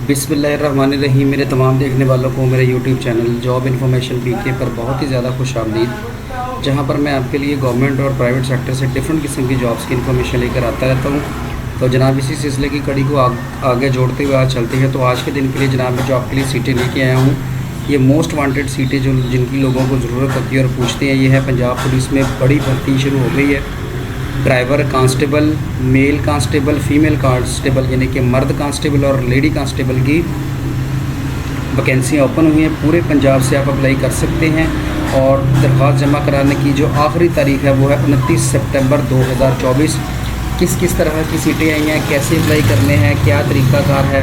बिस्मिल्लाहिर्रहमानिर्रहीम। मेरे तमाम देखने वालों को मेरे यूट्यूब चैनल जॉब इन्फॉर्मेशन पीके पर बहुत ही ज़्यादा खुश आमदीद, जहाँ पर मैं आपके लिए गवर्नमेंट और प्राइवेट सेक्टर से डिफरेंट किस्म की जॉब्स की इन्फॉर्मेशन लेकर आता रहता हूँ। तो जनाब इसी सिलसिले की कड़ी को आगे जोड़ते हुए आज चलते हैं। तो आज के दिन के लिए जनाब मैं जो आपके लिए सीटें लेके आया हूँ, ये मोस्ट वांटेड सीटें जो जिनकी लोगों को ज़रूरत होती है और पूछते हैं, ये है पंजाब पुलिस में बड़ी भर्ती शुरू हो गई है। Driver constable, mail constable, female constable यानी कि मर्द कांस्टेबल और लेडी कांस्टेबल की वैकेंसियाँ ओपन हुई हैं। पूरे पंजाब से आप अप्लाई कर सकते हैं और दरख्वास्त जमा कराने की जो आखिरी तारीख है वो है 29 सितंबर 2024। किस किस तरह की सीटें आई हैं, कैसे अप्लाई करने हैं, क्या तरीक़ाकार है,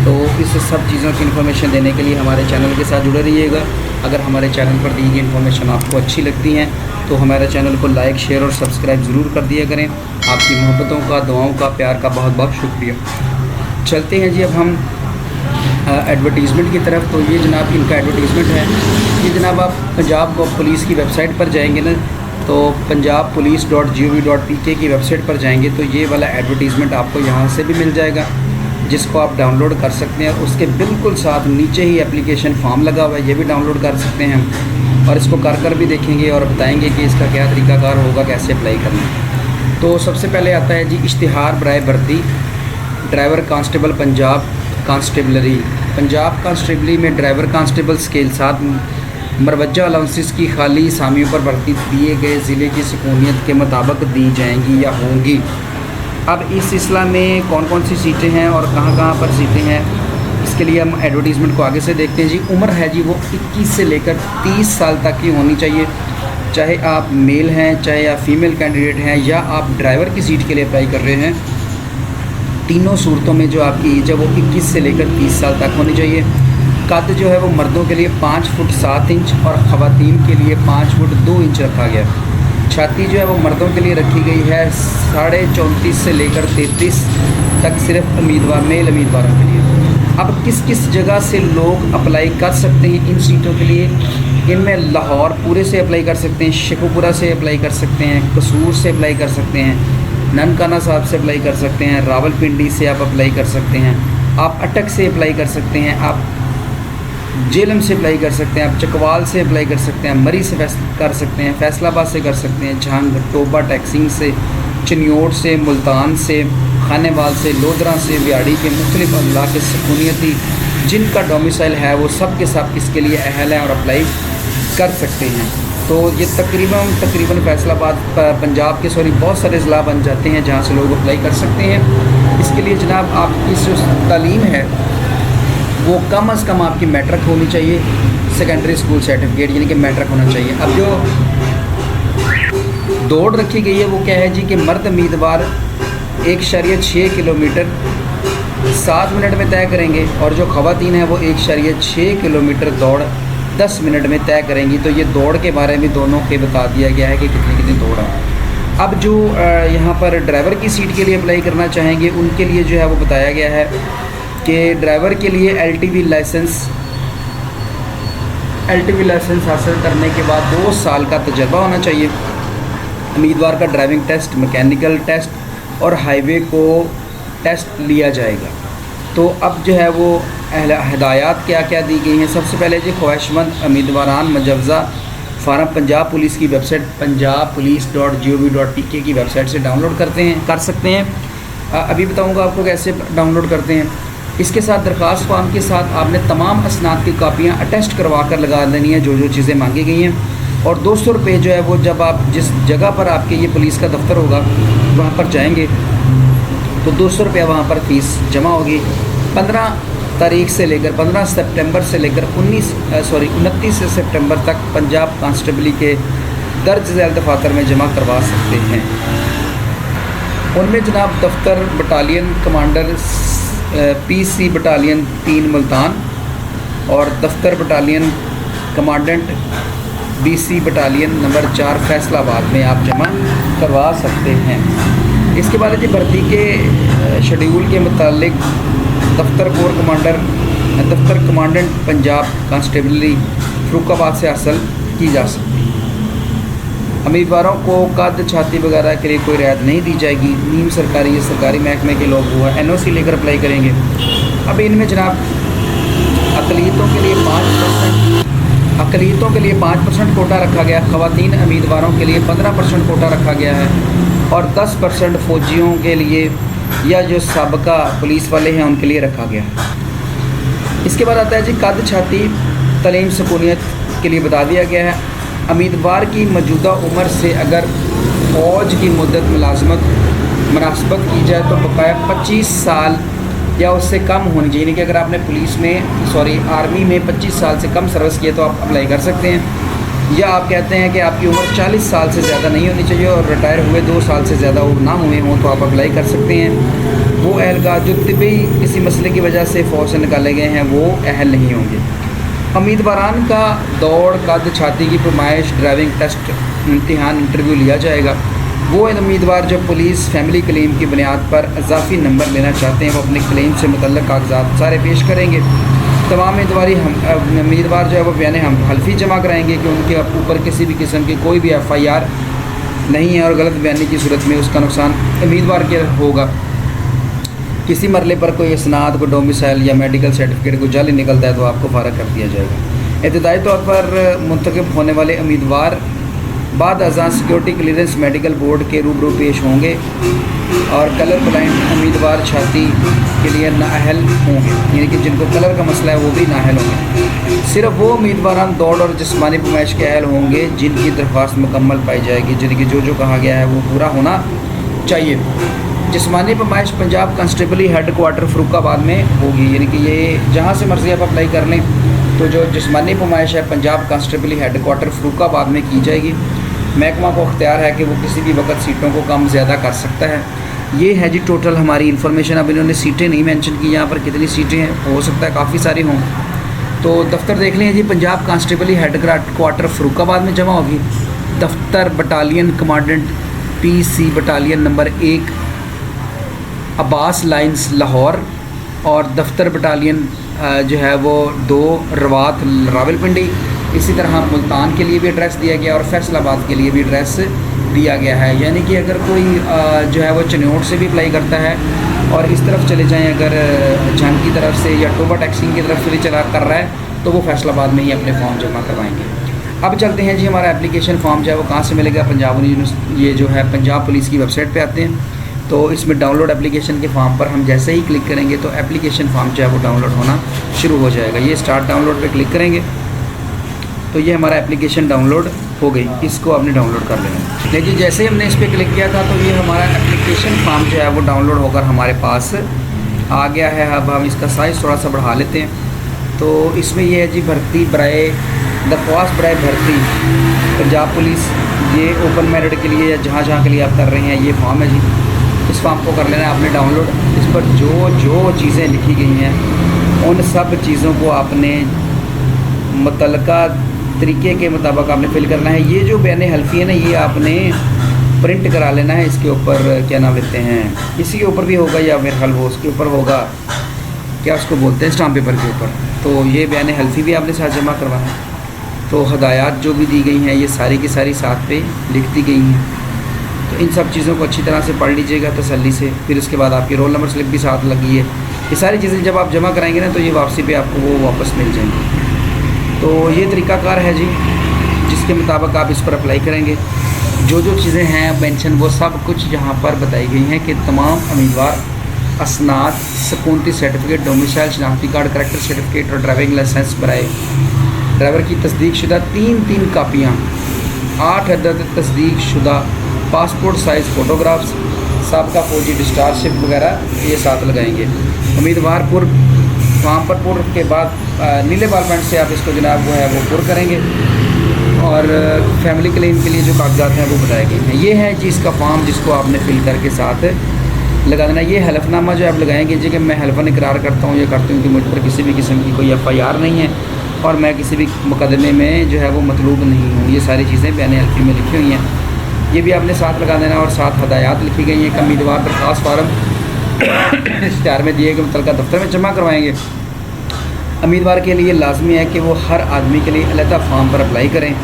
तो इस सब चीज़ों की इन्फॉर्मेशन देने के लिए हमारे चैनल के साथ जुड़े रहिएगा। अगर हमारे चैनल पर दी गई इन्फॉर्मेशन आपको अच्छी लगती हैं तो हमारे चैनल को लाइक, शेयर और सब्सक्राइब ज़रूर कर दिया करें। आपकी मोहब्बतों का, दुआओं का, प्यार का बहुत बहुत शुक्रिया। चलते हैं जी अब हम एडवर्टीज़मेंट की तरफ। तो ये जनाब इनका एडवर्टीज़मेंट है। ये जनाब आप पंजाब पुलिस की वेबसाइट पर जाएंगे ना, तो punjabpolice.gov.pk की वेबसाइट पर जाएंगे तो ये वाला एडवर्टीज़मेंट आपको यहाँ से भी मिल जाएगा, जिसको आप डाउनलोड कर सकते हैं। उसके बिल्कुल साथ नीचे ही एप्लीकेशन फॉर्म लगा हुआ है, ये भी डाउनलोड कर सकते हैं हम, और इसको कर भी देखेंगे और बताएंगे कि इसका क्या तरीकाकार होगा, कैसे अप्लाई करना है। तो सबसे पहले आता है जी इश्तिहार बराए भर्ती driver constable Punjab constabulary. Punjab constabulary में ड्राइवर कांस्टेबल स्केल 7 मरवजा अलाउंसेस की खाली असामियों पर भर्ती दिए गए ज़िले की सुकूनियत के मुताबिक दी जाएंगी या होंगी। अब इस सिलसिला में कौन कौन सी सीटें हैं और कहाँ कहाँ पर सीटें हैं, इसके लिए हम एडवर्टीज़मेंट को आगे से देखते हैं जी। उम्र है जी वो 21 से लेकर 30 साल तक की होनी चाहिए, चाहे आप मेल हैं, चाहे आप फीमेल कैंडिडेट हैं, या आप ड्राइवर की सीट के लिए अप्लाई कर रहे हैं। तीनों सूरतों में जो आपकी एज है वो 21 से लेकर 30 साल तक होनी चाहिए। कद जो है वो मर्दों के लिए 5 फुट 7 इंच और ख़वातीन के लिए 5 फुट 2 इंच रखा गया। छाती जो है वो मर्दों के लिए रखी गई है 34.5 से लेकर 33 तक, सिर्फ उम्मीदवार मेल उम्मीदवारों के लिए। अब किस किस जगह से लोग अप्लाई कर सकते हैं इन सीटों के लिए? इनमें लाहौर पूरे से अप्लाई कर सकते हैं, शेखुपुरा से अप्लाई कर सकते हैं, कसूर से अप्लाई कर सकते हैं, ननकाना साहब से अप्लाई कर सकते हैं, रावलपिंडी से आप अप्लाई कर सकते हैं, आप अटक से अप्लाई कर सकते हैं, आप जेलम से अप्लाई कर सकते हैं, आप चकवाल से अप्लाई कर सकते हैं, मरी से कर सकते हैं, फैसलाबाद से कर सकते हैं, झांग टोबा टैक्सिंग से, चिन्योट से, मुल्तान से, खानेवाल से, लोधरा से, व्याड़ी के मुख्तलिफ अजला के सुकूनियती जिनका डोमिसाइल है वो सब के सब इसके लिए अहल हैं और अप्लाई कर सकते हैं। तो ये तकरीबन फैसलाबाद पंजाब के बहुत सारे ज़िला बन जाते हैं जहाँ से लोग अप्लाई कर सकते हैं। इसके लिए जनाब आपकी जो तालीम है वो कम से कम आपकी मैट्रिक होनी चाहिए, सेकेंडरी स्कूल सर्टिफिकेट यानी कि मैट्रिक होना चाहिए। अब जो दौड़ रखी गई है वो क्या है जी कि मर्द उम्मीदवार 1.6 किलोमीटर 7 मिनट में तय करेंगे और जो ख़वातीन है वो 1.6 किलोमीटर दौड़ 10 मिनट में तय करेंगी। तो ये दौड़ के बारे में दोनों के बता दिया गया है कि कितनी कितनी दौड़ है। अब जो यहाँ पर ड्राइवर की सीट के लिए अप्लाई करना चाहेंगे उनके लिए जो है वो बताया गया है कि ड्राइवर के लिए LTV लाइसेंस हासिल करने के बाद 2 साल का तजर्बा होना चाहिए। उम्मीदवार का ड्राइविंग टेस्ट, मैकेनिकल टेस्ट और हाईवे को टेस्ट लिया जाएगा। तो अब जो है वो हिदायत क्या क्या दी गई हैं। सबसे पहले जी ख्वाहिशमंद उम्मीदवारान मुजवज़ा फार्म पंजाब पुलिस की वेबसाइट punjabpolice.gov.pk की वेबसाइट से डाउनलोड कर सकते हैं। अभी बताऊंगा आपको कैसे डाउनलोड करते हैं। इसके साथ दरख्वास्त फॉर्म के साथ आपने तमाम असनाद की कापियाँ अटेस्ट करवा कर लगा देनी है, जो चीज़ें मांगी गई हैं। और 200 रुपये जो है वो जब आप जिस जगह पर आपके ये पुलिस का दफ्तर होगा वहाँ पर जाएंगे तो 200 रुपया वहाँ पर फ़ीस जमा होगी। 15 सितंबर से लेकर 29 सितंबर तक पंजाब कांस्टेबली के दर्ज झैल दफातर में जमा करवा सकते हैं। उनमें जनाब दफ्तर battalion commander PC battalion 3 Multan और दफ्तर battalion commandant BC battalion number 4 Faisalabad में आप जमा करवा सकते हैं। इसके बाद जी भर्ती के शेड्यूल के मुतालिक दफ्तर कमांडेंट पंजाब कांस्टेबलरी फरुखाबाद से हासिल की जा सकती है। उम्मीदवारों को कद, छाती वगैरह के लिए कोई रियायत नहीं दी जाएगी। नीम सरकारी या सरकारी महकमे के लोग हुआ NOC लेकर अप्लाई करेंगे। अब इनमें जनाब अक़लियतों के लिए 5% कोटा रखा गया, ख़वातीन उम्मीदवारों के लिए 15% कोटा रखा गया है और 10% फ़ौजियों के लिए या जो साबका पुलिस वाले हैं उनके लिए रखा गया है। इसके बाद आता है जी कद छाती तलीम सकूनियत के लिए बता दिया गया है। उम्मीदवार की मौजूदा उम्र से अगर फ़ौज की मुद्दत मुनासबत की जाए तो बकाया 25 साल या उससे कम होनी चाहिए। यानी कि अगर आपने आर्मी में 25 साल से कम सर्विस किया तो आप अप्लाई कर सकते हैं। या आप कहते हैं कि आपकी उम्र 40 साल से ज़्यादा नहीं होनी चाहिए और रिटायर हुए 2 साल से ज़्यादा ना हुए हों तो आप अप्लाई कर सकते हैं। वो एहलकार जो तिब्बी किसी मसले की वजह से फ़ौज से निकाले गए हैं वो अहल नहीं होंगे। उम्मीदवारान का दौड़, कद छाती की पैमाइश, ड्राइविंग टेस्ट, इम्तिहान, इंटरव्यू लिया जाएगा। वो उम्मीदवार जो पुलिस फैमिली क्लेम की बुनियाद पर इजाफी नंबर लेना चाहते हैं वो अपने क्लेम से मुतल्लिक़ कागजात सारे पेश करेंगे। तमाम उम्मीदवार जो है वो बयान हम हल्फी जमा कराएंगे कि उनके ऊपर किसी भी किस्म की कोई भी FIR नहीं है और गलत बयानी की सूरत में उसका नुकसान उम्मीदवार के होगा। किसी मरले पर कोई इसनाद, को डोमिसाइल या मेडिकल सर्टिफिकेट को जाली निकलता है तो आपको फारग कर दिया जाएगा। इब्तदाई तौर पर मुंतखब होने वाले उम्मीदवार बाद अज़ान सिक्योरिटी क्लियरेंस मेडिकल बोर्ड के रूबरू पेश होंगे और कलर ब्लाइंड उम्मीदवार छाती के लिए नाअहल होंगे, यानी कि जिनको कलर का मसला है वो भी नाअहल होंगे। सिर्फ वो उम्मीदवार दौड़ और जिस्मानी पैमाइश के अहल होंगे जिनकी दरख्वास्त मुकम्मल पाई जाएगी, जिनकी जो कहा गया है वो पूरा होना चाहिए। जिस्मानी पैमाइश पंजाब कांस्टेबली हेडक्वार्टर फरुखाबाद में होगी, यानी कि ये जहाँ से मर्ज़ी आप अप्लाई कर लें। तो जो जिस्मानी पैमाइश है पंजाब कांस्टेबली हेडक्वार्टर फरुखाबाद में की जाएगी। महकमा को अख्तियार है कि वो किसी भी वक्त सीटों को कम ज़्यादा कर सकता है। ये है जी टोटल हमारी इन्फॉर्मेशन। अब इन्होंने सीटें नहीं मेंशन की यहाँ पर, कितनी सीटें हैं, हो सकता है काफ़ी सारी हों। तो दफ्तर देख लें जी, पंजाब कांस्टेबली हेडक्वार्टर फरुखाबाद में जमा होगी। दफ्तर battalion commandant PC battalion number 1 Abbas lines Lahore और दफ्तर बटालियन जो है वो 2 रवात रावलपिंडी। इसी तरह मुल्तान के लिए भी एड्रेस दिया गया और फैसलाबाद के लिए भी एड्रेस दिया गया है। यानी कि अगर कोई जो है वो चनौट से भी अप्लाई करता है और इस तरफ चले जाएं, अगर झंग की तरफ से या टोबा टैक्सिंग की तरफ से भी कर रहा है तो वो फैसलाबाद में ही अपने फॉर्म जमा करवाएंगे। अब चलते हैं जी, हमारा एप्लीकेशन फॉर्म जो है वो कहाँ से मिलेगा। ये जो है पंजाब पुलिस की वेबसाइट पे आते हैं तो इसमें डाउनलोड एप्लीकेशन के फॉर्म पर हम जैसे ही क्लिक करेंगे तो एप्लीकेशन फॉर्म जो है वो डाउनलोड होना शुरू हो जाएगा। ये स्टार्ट डाउनलोड पे क्लिक करेंगे तो ये हमारा एप्लीकेशन डाउनलोड हो गई, इसको आपने डाउनलोड कर लेना। लेकिन जैसे ही हमने इस पर क्लिक किया था तो ये हमारा एप्लीकेशन फॉर्म जो है वो डाउनलोड होकर हमारे पास आ गया है। अब हम इसका साइज़ थोड़ा सा बढ़ा लेते हैं। तो इसमें ये है जी भर्ती बराए दरख्वास्त बराए भर्ती पंजाब पुलिस, ये ओपन मेरिट के लिए या जहाँ के लिए आप कर रहे हैं ये फॉर्म है जी। इस फॉर्म को कर लेना है आपने डाउनलोड। इस पर जो चीज़ें लिखी गई हैं उन सब चीज़ों को आपने मुतल्लिका तरीके के मुताबिक आपने फिल करना है। ये जो बयान हल्फी है ना ये आपने प्रिंट करा लेना है। इसके ऊपर क्या नाम लेते हैं, इसी के ऊपर भी होगा या मेरे ख्याल वो उसके ऊपर होगा, क्या उसको बोलते हैं, स्टाम्प पेपर के ऊपर। तो ये बयान हल्फी भी आपने साथ जमा करवाना है। तो हदायत जो भी दी गई हैं ये सारी की सारी साथ पे लिख दी गई हैं। तो इन सब चीज़ों को अच्छी तरह से पढ़ लीजिएगा तसल्ली से। फिर उसके बाद आपकी रोल नंबर स्लिप भी साथ लगी है। ये सारी चीज़ें जब आप जमा कराएंगे ना तो ये वापसी पे आपको वो वापस मिल जाएंगी। तो ये तरीक़ाकार है जी जिसके मुताबिक आप इस पर अप्लाई करेंगे। जो चीज़ें हैं मेंशन वो सब कुछ यहाँ पर बताई गई हैं कि तमाम उम्मीदवार असनाद, सकूनती सर्टिफिकेट, डोमिसाइल शनाख्ती कार्ड, करैक्टर सर्टिफिकेट और ड्राइविंग लाइसेंस बराए ड्राइवर की तस्दीक शुदा 3 कापियाँ, 8 अदद तस्दीक शुदा पासपोर्ट साइज़ फ़ोटोग्राफ्स, साबका फौजी डिस्चार्जशिप वगैरह ये साथ लगाएंगे। उम्मीदवार फॉर्म पर पुर के बाद नीले बाल पेंट से आप इसको जनाब वो है वो पुर करेंगे और फैमिली क्लेम के लिए जो कागजात हैं वो बताए गए हैं। ये है जी इसका फॉर्म जिसको आपने फिल करके साथ लगा देना। ये हलफनामा जो आप लगाएंगे जी कि मैं हल्फन इकरार करता हूँ, ये करती हूँ कि मुझ पर किसी भी किस्म की कोई FIR नहीं है और मैं किसी भी मुकदमे में जो है वो मतलूब नहीं हूँ। ये सारी चीज़ें बयान हल्फी में लिखी हुई हैं, ये भी आपने साथ लगा देना। और साथ हदायत लिखी गई हैं कि उम्मीदवार दरख्वास्त फार्म इश्तिहार में दिए गए मुतल्लिका दफ्तर में जमा करवाएंगे। उम्मीदवार के लिए लाजमी है कि वो हर आदमी के लिए अलग फार्म पर अप्लाई करें।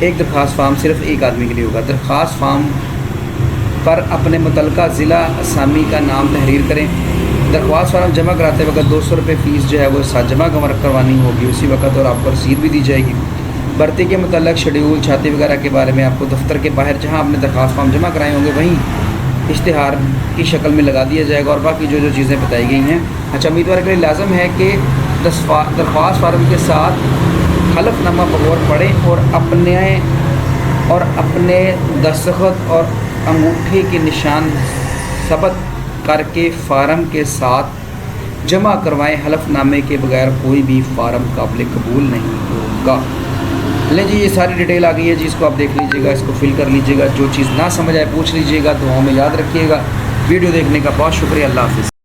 एक दरख्वास्त फार्म सिर्फ एक आदमी के लिए होगा। दरख्वास्त फार्म पर अपने मुतल्लिका ज़िला असामी का नाम तहरीर करें। दरख्वास्त फार्म जमा कराते वक्त 200 रुपये फ़ीस जो है वो साथ जमा करवानी होगी उसी वक्त, और आपको रसीद भी दी जाएगी। भर्ती के मतलब शेड्यूल, छाती वगैरह के बारे में आपको दफ्तर के बाहर जहाँ आपने दरख्वास्त फार्म जमा कराए होंगे वहीं इश्तिहार की शक्ल में लगा दिया जाएगा, और बाकी जो जो चीज़ें बताई गई हैं। अच्छा, उम्मीदवार के लिए लाजम है कि दरख्वास्त फार्म के साथ हलफनामा बगौर पढ़ें और अपने दस्तखत और अंगूठे के निशान सबत करके फ़ार्म के साथ जमा करवाएं। हलफनामे के बगैर कोई भी फ़ार्म काबिल कबूल नहीं होगा। लें जी, ये सारी डिटेल आ गई है जी, इसको आप देख लीजिएगा, इसको फिल कर लीजिएगा। जो चीज़ ना समझ आए पूछ लीजिएगा, दुआओं में याद रखिएगा। वीडियो देखने का बहुत शुक्रिया। अल्लाह हाफ़िज़।